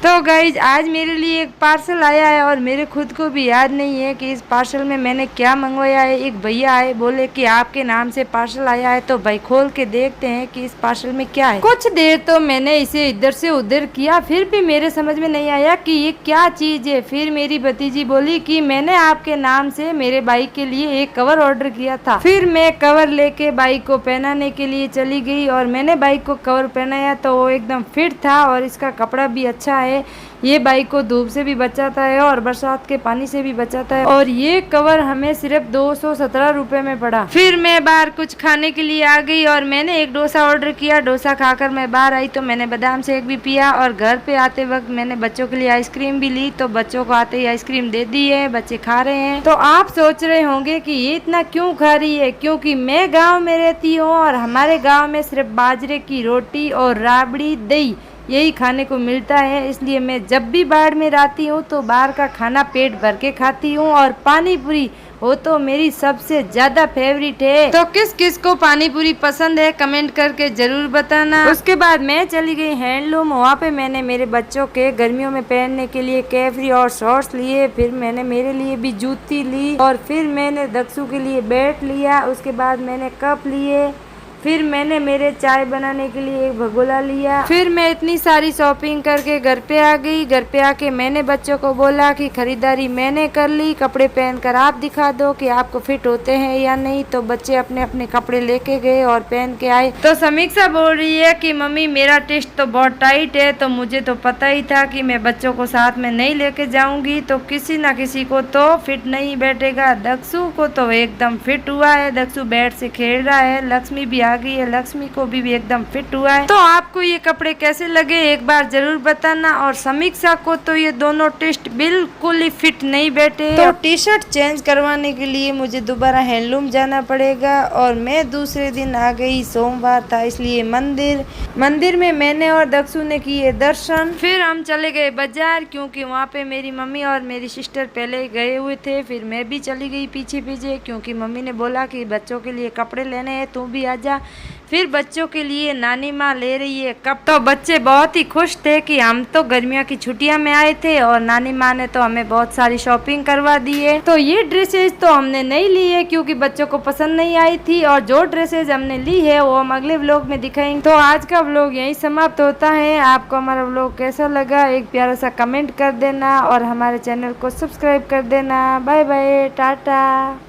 तो गाइज आज मेरे लिए एक पार्सल आया है और मेरे खुद को भी याद नहीं है कि इस पार्सल में मैंने क्या मंगवाया है। एक भैया आए, बोले कि आपके नाम से पार्सल आया है, तो भाई खोल के देखते हैं कि इस पार्सल में क्या है। कुछ देर तो मैंने इसे इधर से उधर किया, फिर भी मेरे समझ में नहीं आया कि ये क्या चीज है। फिर मेरी भतीजी बोली कि मैंने आपके नाम से मेरे बाइक के लिए एक कवर ऑर्डर किया था। फिर मैं कवर लेके बाइक को पहनाने के लिए चली गई और मैंने बाइक को कवर पहनाया तो वो एकदम फिट था और इसका कपड़ा भी अच्छा है। ये बाइक को धूप से भी बचाता है और बरसात के पानी से भी बचाता है और ये कवर हमें सिर्फ 217 रुपए में पड़ा। फिर मैं बाहर कुछ खाने के लिए आ गई और मैंने एक डोसा ऑर्डर किया। डोसा खाकर मैं बाहर आई तो मैंने बादाम शेक भी पिया और घर पे आते वक्त मैंने बच्चों के लिए आइसक्रीम भी ली। तो बच्चों को आते ही आइसक्रीम दे दी है, बच्चे खा रहे हैं। तो आप सोच रहे होंगे कि ये इतना क्यों खा रही है, क्योंकि मैं गाँव में रहती हूँ और हमारे गाँव में सिर्फ बाजरे की रोटी और राबड़ी दही यही खाने को मिलता है। इसलिए मैं जब भी बाहर में रहती हूँ तो बाहर का खाना पेट भर के खाती हूँ और पानी पूरी वो तो मेरी सबसे ज्यादा फेवरेट है। तो किस किस को पानी पूरी पसंद है कमेंट करके जरूर बताना। उसके बाद मैं चली गई हैंडलूम, वहाँ पे मैंने मेरे बच्चों के गर्मियों में पहनने के लिए कैफरी और शॉर्ट्स लिए। फिर मैंने मेरे लिए भी जूती ली और फिर मैंने दक्षु के लिए बैट लिया। उसके बाद मैंने कप लिए, फिर मैंने मेरे चाय बनाने के लिए एक भगोला लिया। फिर मैं इतनी सारी शॉपिंग करके घर पे आ गई। घर पे आके मैंने बच्चों को बोला कि खरीदारी मैंने कर ली, कपड़े पहनकर आप दिखा दो कि आपको फिट होते हैं या नहीं। तो बच्चे अपने अपने कपड़े लेके गए और पहन के आए। तो समीक्षा बोल रही है कि मम्मी मेरा टेस्ट तो बहुत टाइट है। तो मुझे तो पता ही था कि मैं बच्चों को साथ में नहीं लेके जाऊंगी तो किसी ना किसी को तो फिट नहीं बैठेगा। दक्षु को तो एकदम फिट हुआ है, दक्षु बैट से खेल रहा है। लक्ष्मी भी गई है, लक्ष्मी को भी एकदम फिट हुआ है। तो आपको ये कपड़े कैसे लगे एक बार जरूर बताना। और समीक्षा को तो ये दोनों टेस्ट बिल्कुल ही फिट नहीं बैठे। तो टी शर्ट चेंज करवाने के लिए मुझे दोबारा हैंडलूम जाना पड़ेगा और मैं दूसरे दिन आ गई। सोमवार था इसलिए मंदिर में मैंने और दक्षु ने किए दर्शन। फिर हम चले गए बाजार क्योंकि वहाँ पे मेरी मम्मी और मेरी सिस्टर पहले गए हुए थे। फिर मैं भी चली गई पीछे पीछे क्योंकि मम्मी ने बोला कि बच्चों के लिए कपड़े लेने हैं, तू भी आजा। फिर बच्चों के लिए नानी माँ ले रही है कप। तो बच्चे बहुत ही खुश थे कि हम तो गर्मियों की छुट्टियां में आए थे और नानी माँ ने तो हमें बहुत सारी शॉपिंग करवा दी है। तो ये ड्रेसेस तो हमने नहीं ली है क्योंकि बच्चों को पसंद नहीं आई थी और जो ड्रेसेस हमने ली है वो हम अगले व्लॉग में दिखाएंगे। तो आज का व्लॉग यहीं समाप्त होता है। आपको हमारा व्लॉग कैसा लगा एक प्यारा सा कमेंट कर देना और हमारे चैनल को सब्सक्राइब कर देना। Bye bye, Tata.